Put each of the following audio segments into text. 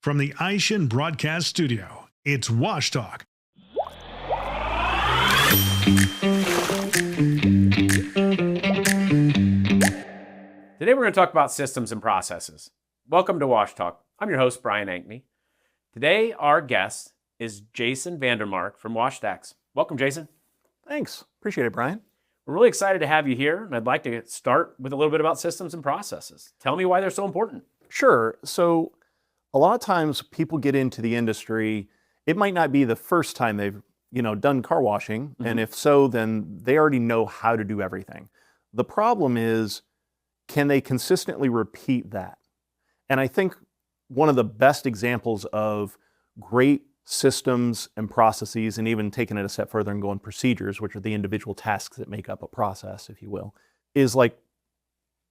From the Aishin Broadcast Studio, it's Wash Talk. Today we're going to talk about systems and processes. Welcome to Wash Talk. I'm your host, Brian Ankney. Today our guest is Jason VanDerMark from WashStacks. Welcome, Jason. Thanks. Appreciate it, Brian. We're really excited to have you here, and I'd like to start with a little bit about systems and processes. Tell me why they're so important. Sure. So a lot of times people get into the industry, it might not be the first time they've done car washing, and if so, then they already know how to do everything. The problem is, can they consistently repeat that? And I think one of the best examples of great systems and processes, and even taking it a step further and going procedures, which are the individual tasks that make up a process, if you will, is like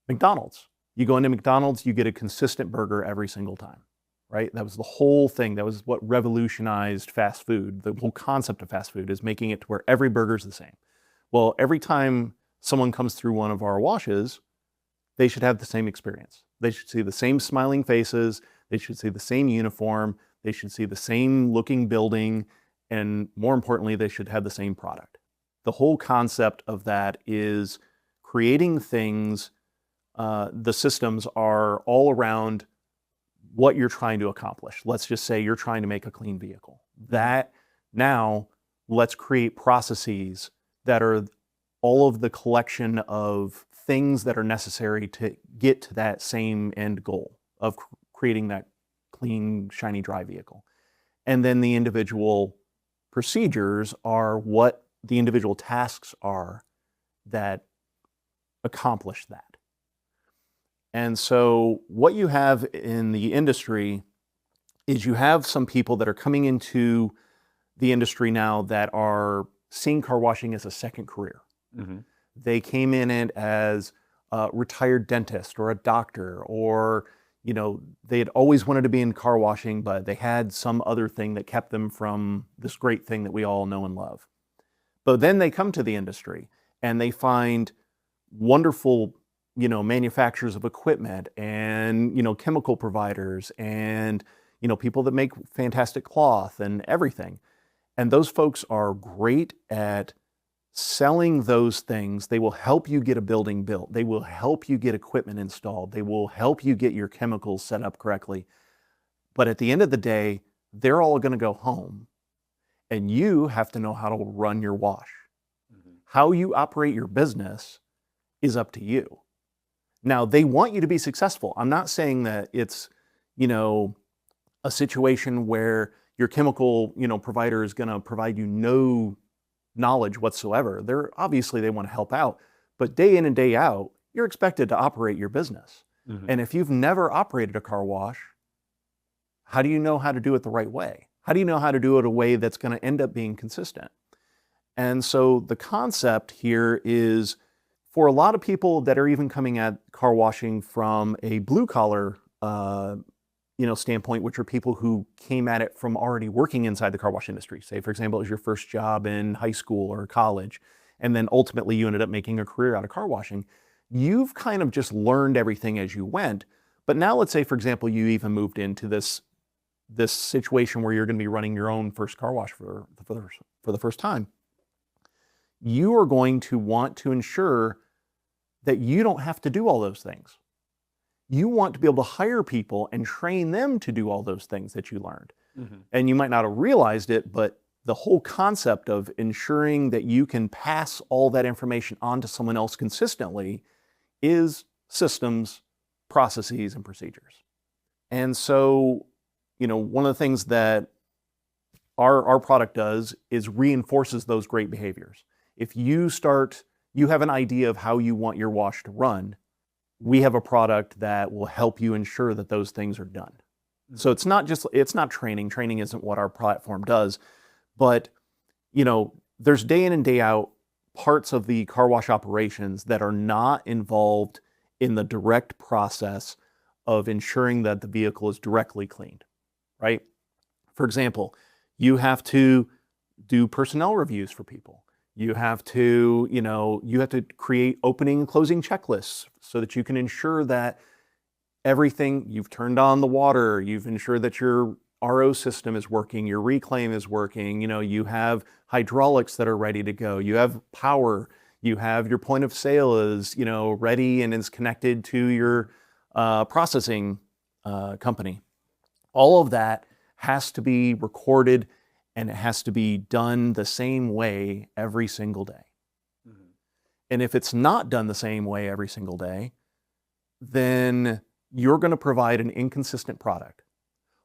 McDonald's. You go into McDonald's, you get a consistent burger every single time, right? That was the whole thing. That was what revolutionized fast food. The whole concept of fast food is making it to where every burger's the same. Well, every time someone comes through one of our washes, they should have the same experience. They should see the same smiling faces. They should see the same uniform. They should see the same looking building. And more importantly, they should have the same product. The whole concept of that is creating things. The systems are all around what you're trying to accomplish. Let's just say you're trying to make a clean vehicle. That now, let's create processes that are all of the collection of things that are necessary to get to that same end goal of creating that clean, shiny, dry vehicle. And then the individual procedures are what the individual tasks are that accomplish that. And so what you have in the industry is you have some people that are coming into the industry now that are seeing car washing as a second career. Mm-hmm. They came in it as a retired dentist or a doctor, or they had always wanted to be in car washing, but they had some other thing that kept them from this great thing that we all know and love. But then they come to the industry and they find wonderful manufacturers of equipment and, chemical providers and, people that make fantastic cloth and everything. And those folks are great at selling those things. They will help you get a building built. They will help you get equipment installed. They will help you get your chemicals set up correctly. But at the end of the day, they're all going to go home and you have to know how to run your wash. Mm-hmm. How you operate your business is up to you. Now, they want you to be successful. I'm not saying that it's, a situation where your chemical, provider is going to provide you no knowledge whatsoever. They want to help out, but day in and day out, you're expected to operate your business. Mm-hmm. And if you've never operated a car wash, how do you know how to do it the right way? How do you know how to do it a way that's going to end up being consistent? And so the concept here is, for a lot of people that are even coming at car washing from a blue collar, standpoint, which are people who came at it from already working inside the car wash industry. Say, for example, it was your first job in high school or college, and then ultimately you ended up making a career out of car washing. You've kind of just learned everything as you went. But now let's say, for example, you even moved into this situation where you're going to be running your own first car wash for the first time. You are going to want to ensure that you don't have to do all those things. You want to be able to hire people and train them to do all those things that you learned. Mm-hmm. And you might not have realized it, but the whole concept of ensuring that you can pass all that information on to someone else consistently is systems, processes, and procedures. And so, one of the things that our product does is reinforces those great behaviors. If you have an idea of how you want your wash to run, we have a product that will help you ensure that those things are done. Mm-hmm. So it's not training. Training isn't what our platform does, but there's day in and day out parts of the car wash operations that are not involved in the direct process of ensuring that the vehicle is directly cleaned, right? For example, you have to do personnel reviews for people. You have to create opening and closing checklists so that you can ensure that everything, you've turned on the water, you've ensured that your RO system is working, your reclaim is working, you have hydraulics that are ready to go, you have power, you have your point of sale is, ready and is connected to your processing company. All of that has to be recorded, and it has to be done the same way every single day. Mm-hmm. And if it's not done the same way every single day, then you're going to provide an inconsistent product,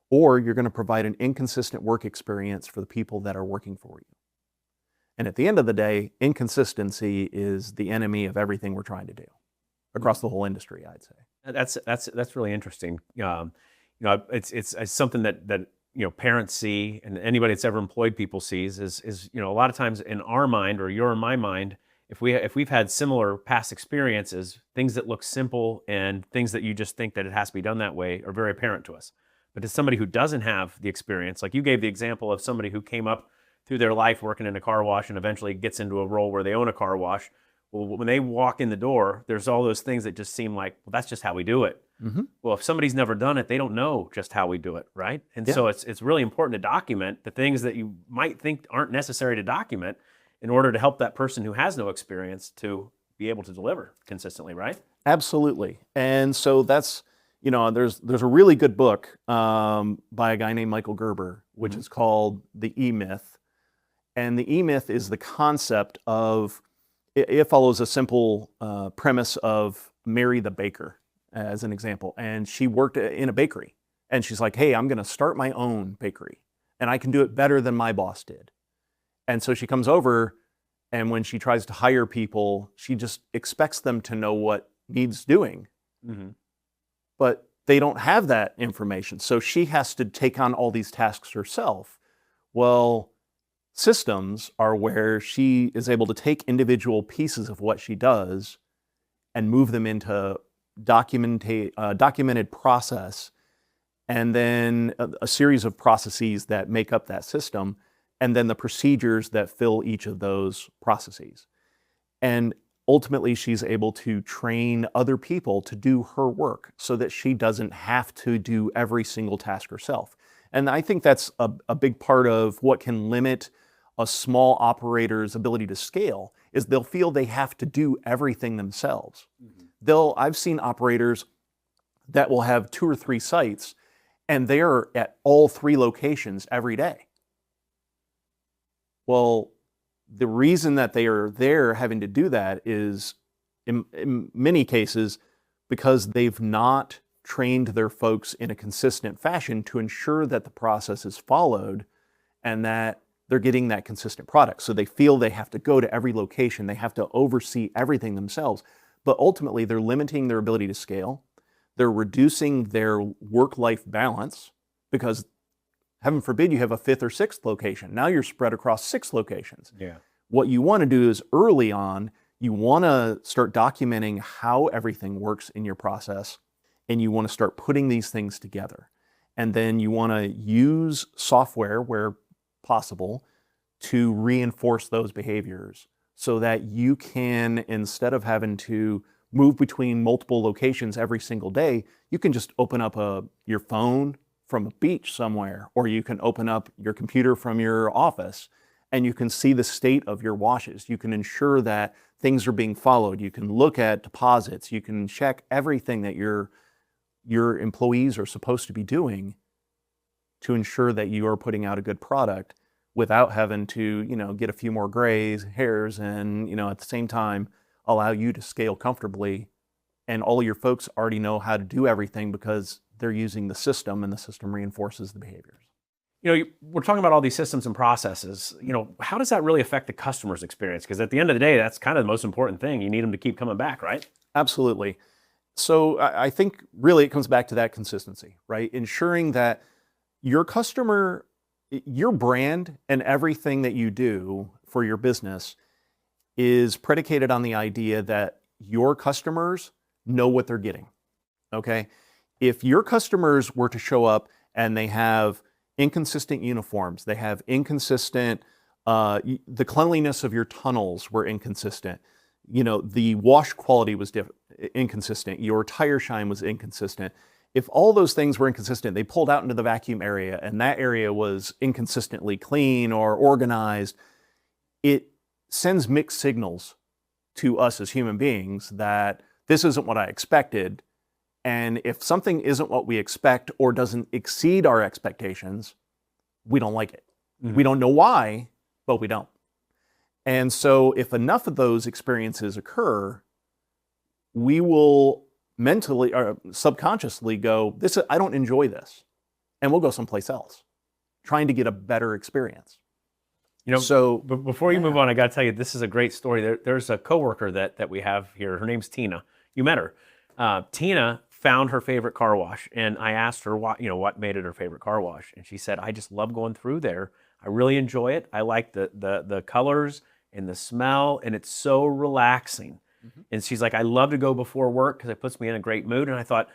or you're going to provide an inconsistent work experience for the people that are working for you. And at the end of the day, inconsistency is the enemy of everything we're trying to do across the whole industry, I'd say. That's really interesting. It's something that parents see, and anybody that's ever employed people sees is a lot of times in our mind, or you're in my mind, if we've had similar past experiences, things that look simple and things that you just think that it has to be done that way are very apparent to us. But as somebody who doesn't have the experience, like you gave the example of somebody who came up through their life working in a car wash and eventually gets into a role where they own a car wash. Well, when they walk in the door, there's all those things that just seem like, well, that's just how we do it. Mm-hmm. Well, if somebody's never done it, they don't know just how we do it, right? And so it's really important to document the things that you might think aren't necessary to document in order to help that person who has no experience to be able to deliver consistently, right? Absolutely. And so that's, there's a really good book by a guy named Michael Gerber, which is called The E-Myth. And the E-Myth is the concept of, it follows a simple premise of Mary the baker, as an example. And she worked in a bakery. And she's like, hey, I'm going to start my own bakery. And I can do it better than my boss did. And so she comes over, and when she tries to hire people, she just expects them to know what needs doing. Mm-hmm. But they don't have that information. So she has to take on all these tasks herself. Well, systems are where she is able to take individual pieces of what she does and move them into documented process, and then a series of processes that make up that system, and then the procedures that fill each of those processes. And ultimately, she's able to train other people to do her work so that she doesn't have to do every single task herself. And I think that's a big part of what can limit a small operator's ability to scale, is they'll feel they have to do everything themselves. Mm-hmm. I've seen operators that will have 2 or 3 sites, and they're at all 3 locations every day. Well, the reason that they are there having to do that is, in many cases, because they've not trained their folks in a consistent fashion to ensure that the process is followed and that they're getting that consistent product. So they feel they have to go to every location, they have to oversee everything themselves, but ultimately they're limiting their ability to scale. They're reducing their work-life balance, because heaven forbid you have a 5th or 6th location. Now you're spread across 6 locations. Yeah. What you want to do is early on, you want to start documenting how everything works in your process, and you want to start putting these things together. And then you want to use software where possible to reinforce those behaviors so that you can, instead of having to move between multiple locations every single day, you can just open up your phone from a beach somewhere, or you can open up your computer from your office and you can see the state of your washes. You can ensure that things are being followed. You can look at deposits. You can check everything that your employees are supposed to be doing to ensure that you are putting out a good product without having to, get a few more grays, hairs, and, at the same time, allow you to scale comfortably. And all of your folks already know how to do everything because they're using the system, and the system reinforces the behaviors. We're talking about all these systems and processes. How does that really affect the customer's experience? Because at the end of the day, that's kind of the most important thing. You need them to keep coming back, right? Absolutely. So I think really it comes back to that consistency, right? Ensuring that your customer, your brand, and everything that you do for your business is predicated on the idea that your customers know what they're getting, okay? If your customers were to show up and they have inconsistent uniforms, they have inconsistent, the cleanliness of your tunnels were inconsistent, the wash quality was inconsistent, your tire shine was inconsistent. If all those things were inconsistent, they pulled out into the vacuum area and that area was inconsistently clean or organized, it sends mixed signals to us as human beings that this isn't what I expected. And if something isn't what we expect or doesn't exceed our expectations, we don't like it. We don't know why, but we don't. And so if enough of those experiences occur, we will mentally or subconsciously go, I don't enjoy this. And we'll go someplace else, trying to get a better experience. But before you move on, I got to tell you, this is a great story. There's a coworker that we have here. Her name's Tina. You met her. Tina found her favorite car wash, and I asked her what made it her favorite car wash, and she said, "I just love going through there. I really enjoy it. I like the colors and the smell, and it's so relaxing." And she's like, "I love to go before work because it puts me in a great mood." And I thought,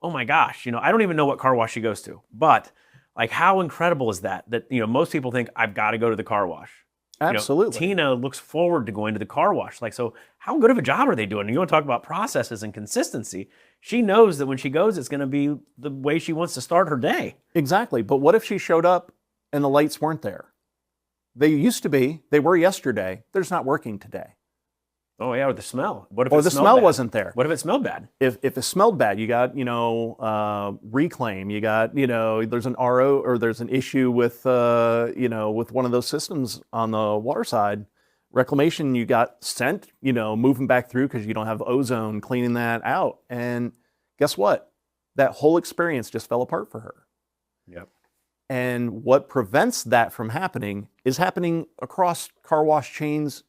oh my gosh, I don't even know what car wash she goes to, but like, how incredible is that most people think I've got to go to the car wash. Absolutely. Tina looks forward to going to the car wash. Like, so how good of a job are they doing? And you want to talk about processes and consistency. She knows that when she goes, it's going to be the way she wants to start her day. Exactly. But what if she showed up and the lights weren't there? They used to be. They were yesterday. They're just not working today. Oh yeah, or the smell. What if or the smell bad? Wasn't there? What if it smelled bad? If it smelled bad, you got reclaim. You got there's an RO or there's an issue with with one of those systems on the water side. Reclamation, you got sent moving back through because you don't have ozone cleaning that out. And guess what? That whole experience just fell apart for her. Yep. And what prevents that from happening is happening across car wash chains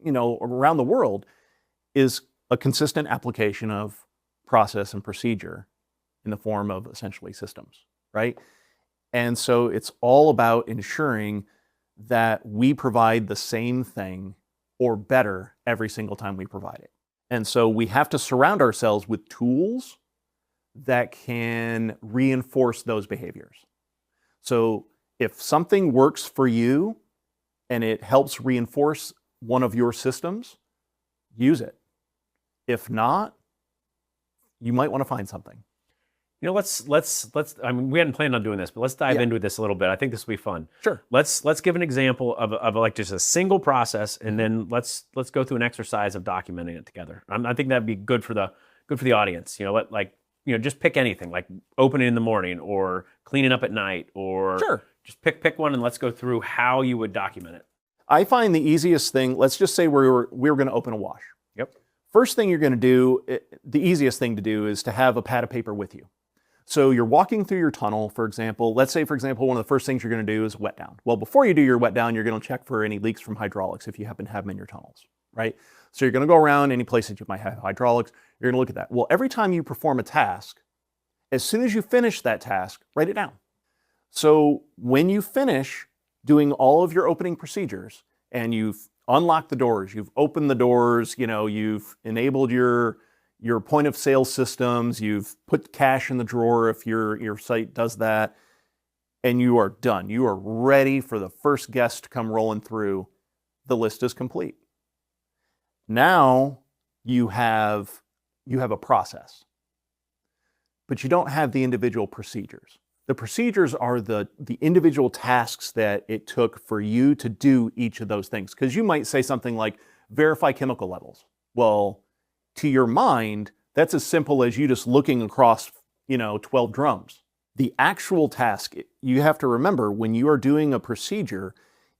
around the world, is a consistent application of process and procedure in the form of essentially systems, right? And so it's all about ensuring that we provide the same thing or better every single time we provide it. And so we have to surround ourselves with tools that can reinforce those behaviors. So if something works for you and it helps reinforce one of your systems, use it. If not, you might want to find something. Let's. I mean, we hadn't planned on doing this, but let's dive into this a little bit. I think this will be fun. Sure. Let's give an example of like just a single process, and then let's go through an exercise of documenting it together. I think that'd be good for the audience. Just pick anything, like opening in the morning or cleaning up at night, or sure. Just pick one, and let's go through how you would document it. I find the easiest thing, let's just say we're going to open a wash. Yep. First thing you're going to do, the easiest thing to do is to have a pad of paper with you. So you're walking through your tunnel, for example. Let's say, for example, one of the first things you're going to do is wet down. Well, before you do your wet down, you're going to check for any leaks from hydraulics if you happen to have them in your tunnels, right? So you're going to go around any place that you might have hydraulics. You're going to look at that. Well, every time you perform a task, as soon as you finish that task, write it down. So when you finish doing all of your opening procedures and you've unlocked the doors, you've opened the doors, you've enabled your point of sale systems, you've put cash in the drawer if your site does that, and you are done. You are ready for the first guest to come rolling through. The list is complete. Now you have a process, but you don't have the individual procedures. The procedures are the individual tasks that it took for you to do each of those things. Because you might say something like, verify chemical levels. Well, to your mind, that's as simple as you just looking across, 12 drums. The actual task you have to remember when you are doing a procedure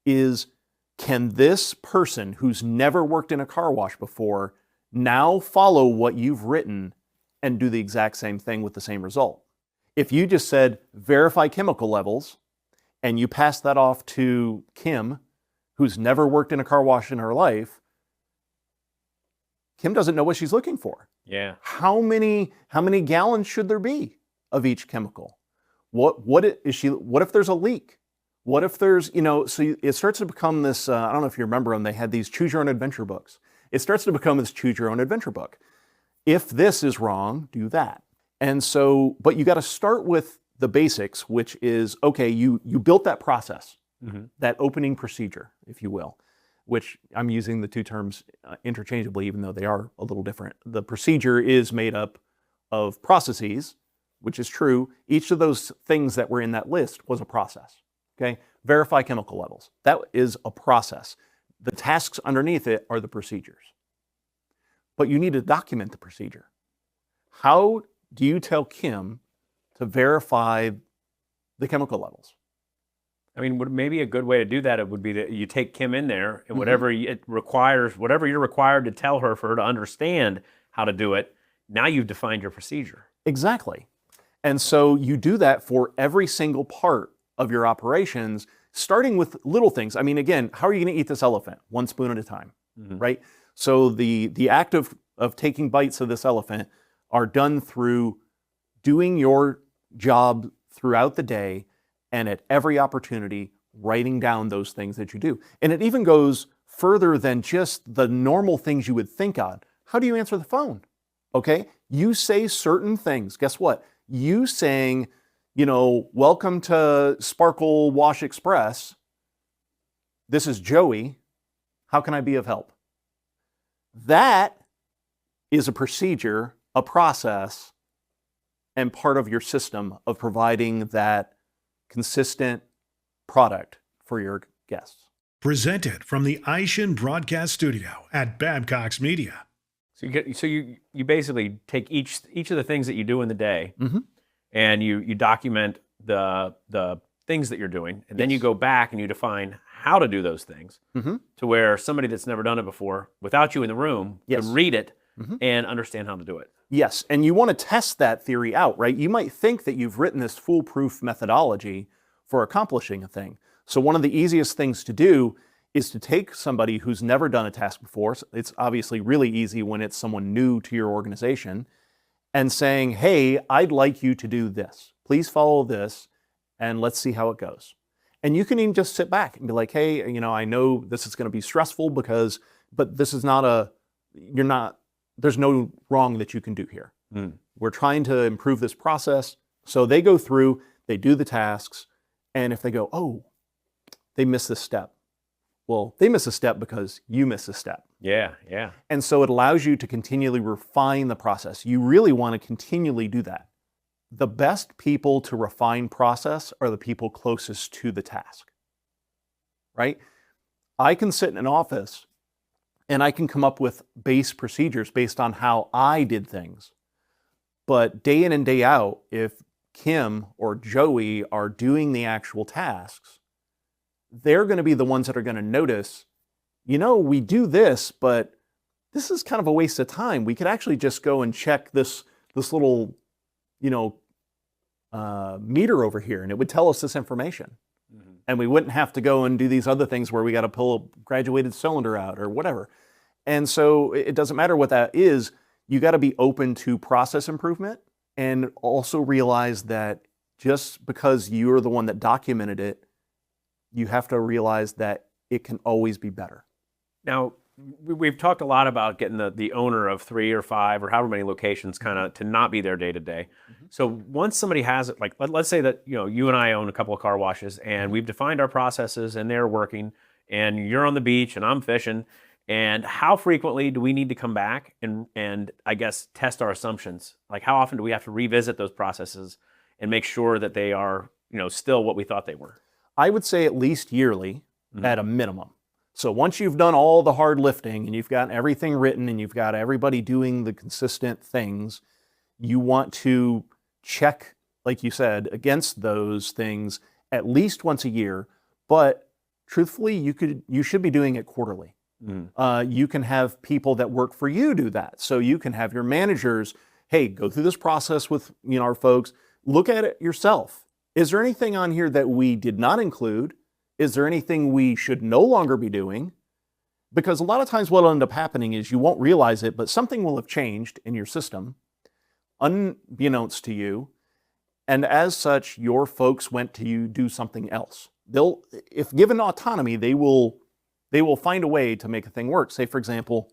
is, can this person who's never worked in a car wash before now follow what you've written and do the exact same thing with the same result? If you just said, verify chemical levels, and you pass that off to Kim, who's never worked in a car wash in her life, Kim doesn't know what she's looking for. Yeah. How many gallons should there be of each chemical? What if there's a leak? What if there's, so it starts to become this, I don't know if you remember them, they had these choose your own adventure books. It starts to become this choose your own adventure book. If this is wrong, do that. And so, but you got to start with the basics, which is, okay, you built that process, that opening procedure, if you will. which I'm using the two terms interchangeably, even though they are a little different. The procedure is made up of processes, which is true. Each of those things that were in that list was a process. Okay, verify chemical levels. That is a process. The tasks underneath it are the procedures. But you need to document the procedure. How do you tell Kim to verify the chemical levels? I mean, maybe a good way to do that, it would be that you take Kim in there and whatever it requires, whatever you're required to tell her for her to understand how to do it, now you've defined your procedure. Exactly. And so you do that for every single part of your operations, starting with little things. I mean, again, how are you going to eat this elephant? One spoon at a time, right? So the act of taking bites of this elephant are done through doing your job throughout the day and at every opportunity, writing down those things that you do. And it even goes further than just the normal things you would think on. How do you answer the phone? Okay, you say certain things. Guess what? You saying, welcome to Sparkle Wash Express. This is Joey. How can I be of help? That is a procedure, a process, and part of your system of providing that consistent product for your guests. Presented from the Ishin Broadcast Studio at Babcock's Media. So you basically take each of the things that you do in the day, and you document the things that you're doing, and then you go back and you define how to do those things to where somebody that's never done it before, without you in the room, can read it and understand how to do it. Yes, and you want to test that theory out, right? You might think that you've written this foolproof methodology for accomplishing a thing. So one of the easiest things to do is to take somebody who's never done a task before. So it's obviously really easy when it's someone new to your organization, and saying, hey, I'd like you to do this. Please follow this, and let's see how it goes. And you can even just sit back and be like, hey, I know this is going to be stressful but this is there's no wrong that you can do here. We're trying to improve this process. So they go through, they do the tasks, and if they go, oh, they missed this step. Well, they miss a step because you miss a step. Yeah. And so it allows you to continually refine the process. You really want to continually do that. The best people to refine process are the people closest to the task, right? I can sit in an office and I can come up with base procedures based on how I did things. But day in and day out, if Kim or Joey are doing the actual tasks, they're going to be the ones that are going to notice, we do this, but this is kind of a waste of time. We could actually just go and check this little, meter over here, and it would tell us this information. And we wouldn't have to go and do these other things where we got to pull a graduated cylinder out or whatever. And so it doesn't matter what that is. You got to be open to process improvement, and also realize that just because you're the one that documented it, you have to realize that it can always be better. Now, we've talked a lot about getting the owner of 3 or 5 or however many locations kind of to not be there day to day. So once somebody has it, like let's say that you and I own a couple of car washes, and we've defined our processes and they're working, and you're on the beach and I'm fishing. And how frequently do we need to come back and I guess test our assumptions? Like how often do we have to revisit those processes and make sure that they are still what we thought they were? I would say at least yearly at a minimum. So once you've done all the hard lifting and you've got everything written and you've got everybody doing the consistent things, you want to check, like you said, against those things at least once a year. But truthfully, you should be doing it quarterly. You can have people that work for you do that. So you can have your managers, hey, go through this process with our folks. Look at it yourself. Is there anything on here that we did not include? Is there anything we should no longer be doing? Because a lot of times what will end up happening is you won't realize it, but something will have changed in your system, unbeknownst to you. And as such, your folks went to do something else. If given autonomy, they will find a way to make a thing work. Say, for example,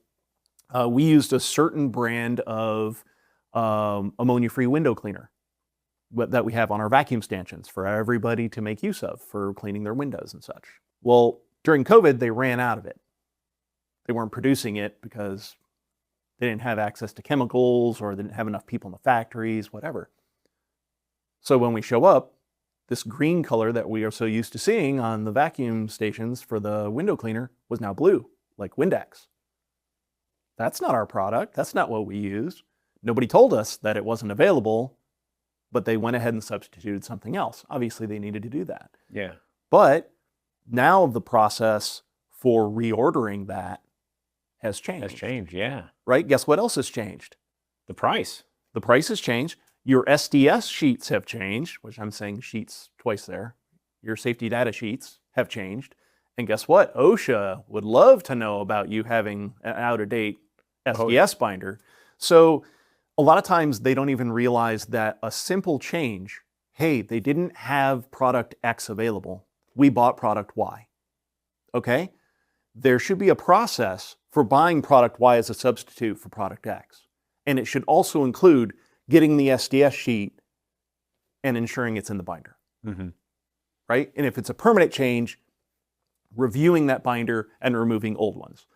we used a certain brand of ammonia-free window cleaner that we have on our vacuum stanchions for everybody to make use of for cleaning their windows and such. Well, during COVID, they ran out of it. They weren't producing it because they didn't have access to chemicals or they didn't have enough people in the factories, whatever. So when we show up, this green color that we are so used to seeing on the vacuum stations for the window cleaner was now blue, like Windex. That's not our product. That's not what we used. Nobody told us that it wasn't available, but they went ahead and substituted something else. Obviously, they needed to do that. Yeah. But now the process for reordering that has changed. Has changed, yeah. Right? Guess what else has changed? The price. The price has changed. Your SDS sheets have changed, which I'm saying sheets twice there. Your safety data sheets have changed. And guess what? OSHA would love to know about you having an out-of-date SDS binder. So a lot of times they don't even realize that a simple change, hey, they didn't have product X available. We bought product Y. Okay? There should be a process for buying product Y as a substitute for product X. And it should also include getting the SDS sheet and ensuring it's in the binder. Mm-hmm. Right? And if it's a permanent change, reviewing that binder and removing old ones.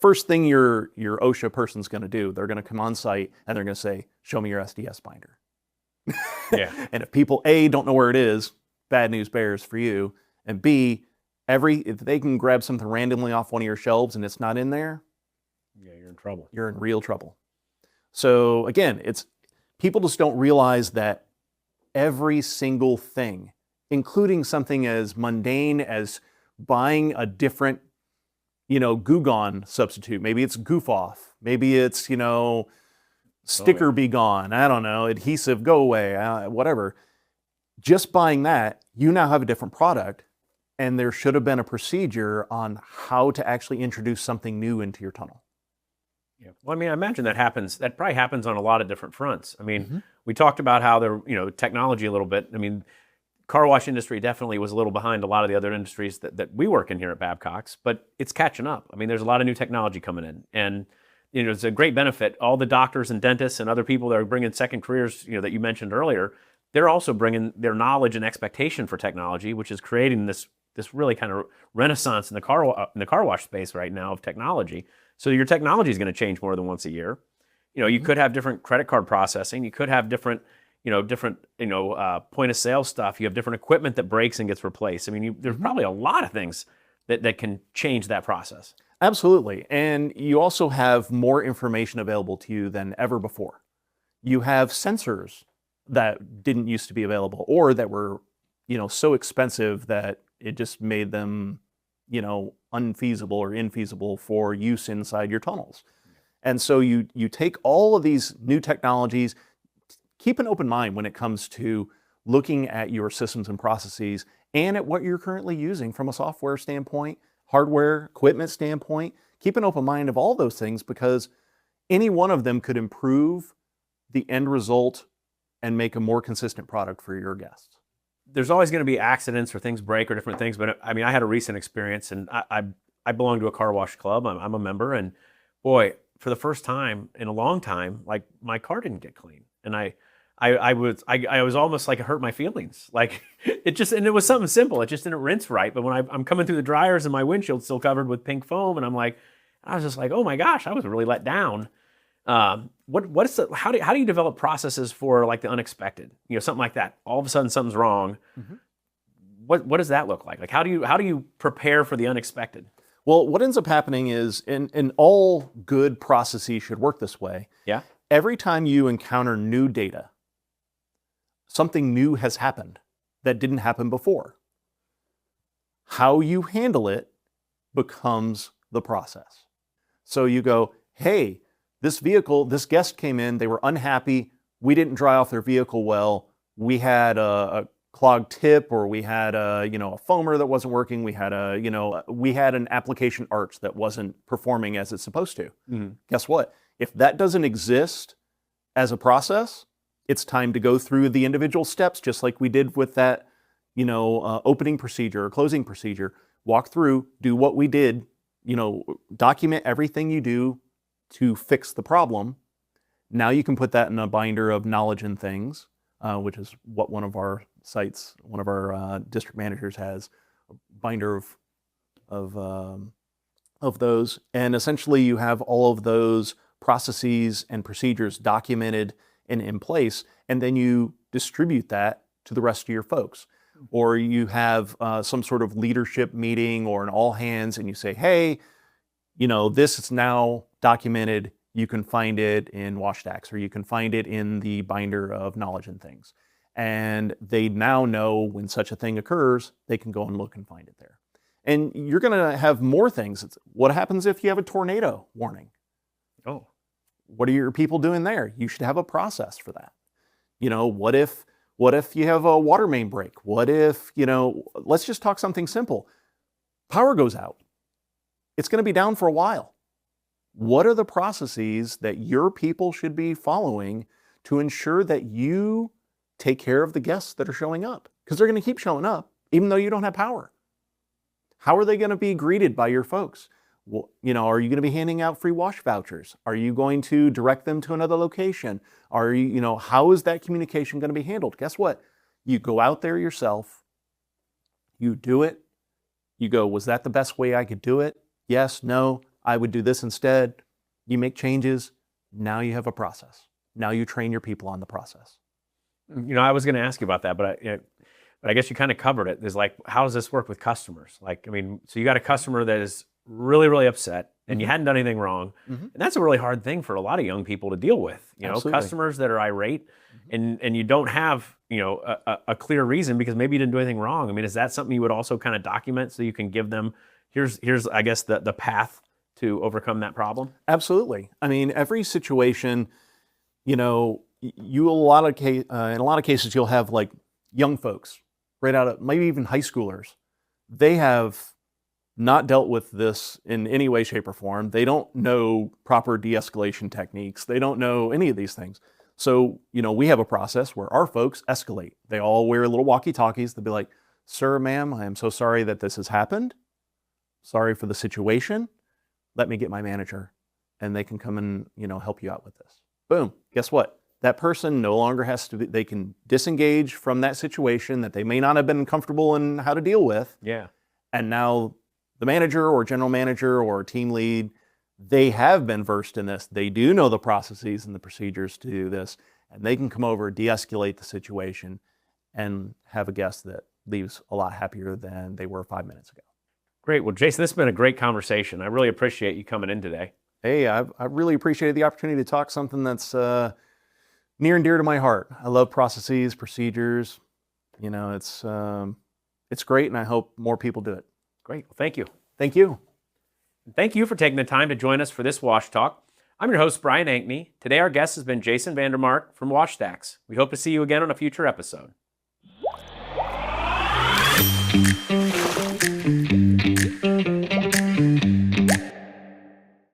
First thing your OSHA person's going to do, they're going to come on site and they're going to say, show me your SDS binder. Yeah. And if people, A, don't know where it is, bad news bears for you. And B, if they can grab something randomly off one of your shelves and it's not in there, yeah, you're in trouble. You're in real trouble. So again, people just don't realize that every single thing, including something as mundane as buying a different, Goo Gone substitute. Maybe it's Goof Off. Maybe it's, Sticker Be Gone. I don't know. Adhesive Go Away. Whatever. Just buying that, you now have a different product, and there should have been a procedure on how to actually introduce something new into your tunnel. Yeah. Well, I mean, I imagine that probably happens on a lot of different fronts. I mean, we talked about how technology a little bit. I mean, car wash industry definitely was a little behind a lot of the other industries that we work in here at Babcock's, but it's catching up. I mean, there's a lot of new technology coming in, and it's a great benefit. All the doctors and dentists and other people that are bringing second careers, that you mentioned earlier, they're also bringing their knowledge and expectation for technology, which is creating this really kind of renaissance in the car wash space right now of technology. So your technology is going to change more than once a year. You could have different credit card processing. You could have different point of sale stuff. You have different equipment that breaks and gets replaced. I mean, there's probably a lot of things that can change that process. Absolutely. And you also have more information available to you than ever before. You have sensors that didn't used to be available or that were, so expensive that it just made them, unfeasible or infeasible for use inside your tunnels. And so you take all of these new technologies. Keep an open mind when it comes to looking at your systems and processes and at what you're currently using from a software standpoint, hardware, equipment standpoint. Keep an open mind of all those things because any one of them could improve the end result and make a more consistent product for your guests. There's always going to be accidents or things break or different things, but I mean, I had a recent experience, and I belong to a car wash club. I'm a member, and boy, for the first time in a long time, like my car didn't get clean, and I was almost like it hurt my feelings. Like and it was something simple. It just didn't rinse right. But when I'm coming through the dryers and my windshield's still covered with pink foam, and I was just like, oh my gosh, I was really let down. How do you develop processes for like the unexpected? Something like that. All of a sudden something's wrong. Mm-hmm. What does that look like? Like how do you prepare for the unexpected? Well, what ends up happening is, and all good processes should work this way. Yeah. Every time you encounter new data, something new has happened that didn't happen before. How you handle it becomes the process. So you go, hey, this guest came in, they were unhappy, we didn't dry off their vehicle well, we had a clogged tip, or we had a foamer that wasn't working, we had an application arch that wasn't performing as it's supposed to. Mm-hmm. Guess what? If that doesn't exist as a process, it's time to go through the individual steps, just like we did with that, opening procedure or closing procedure. Walk through, do what we did, document everything you do to fix the problem. Now you can put that in a binder of knowledge and things, which is what one of our district managers has, a binder of of those. And essentially you have all of those processes and procedures documented and in place. And then you distribute that to the rest of your folks. Or you have some sort of leadership meeting or an all hands and you say, hey, this is now documented. You can find it in WashStacks or you can find it in the binder of knowledge and things. And they now know when such a thing occurs, they can go and look and find it there. And you're going to have more things. What happens if you have a tornado warning? Oh, what are your people doing there? You should have a process for that. What if you have a water main break? What if, let's just talk something simple. Power goes out. It's going to be down for a while. What are the processes that your people should be following to ensure that you take care of the guests that are showing up? Because they're going to keep showing up even though you don't have power. How are they going to be greeted by your folks? Well, are you going to be handing out free wash vouchers? Are you going to direct them to another location? Are you, how is that communication going to be handled? Guess what? You go out there yourself, you do it, you go, was that the best way I could do it? Yes, no, I would do this instead. You make changes. Now you have a process. Now you train your people on the process. I was going to ask you about that, but I guess you kind of covered it. There's like, how does this work with customers? So you got a customer that is really, really upset and you hadn't done anything wrong. And that's a really hard thing for a lot of young people to deal with. Customers that are irate and you don't have, a clear reason because maybe you didn't do anything wrong. Is that something you would also kind of document so you can give them, here's I guess, the path to overcome that problem? Absolutely. Every situation, in a lot of cases, you'll have like young folks right out of maybe even high schoolers. They have not dealt with this in any way, shape, or form. They don't know proper de-escalation techniques. They don't know any of these things. So, we have a process where our folks escalate. They all wear little walkie-talkies. They'll be like, sir, ma'am, I am so sorry that this has happened. Sorry for the situation. Let me get my manager and they can come and, help you out with this. Boom. Guess what? That person no longer has to they can disengage from that situation that they may not have been comfortable in how to deal with. Yeah. And now the manager or general manager or team lead, they have been versed in this. They do know the processes and the procedures to do this, and they can come over, de-escalate the situation, and have a guest that leaves a lot happier than they were 5 minutes ago. Great. Well, Jason, this has been a great conversation. I really appreciate you coming in today. Hey, I really appreciated the opportunity to talk something that's near and dear to my heart. I love processes, procedures. It's great, and I hope more people do it. Great. Well, thank you. Thank you. Thank you for taking the time to join us for this Wash Talk. I'm your host, Brian Ankney. Today, our guest has been Jason VanDerMark from WashStacks. We hope to see you again on a future episode.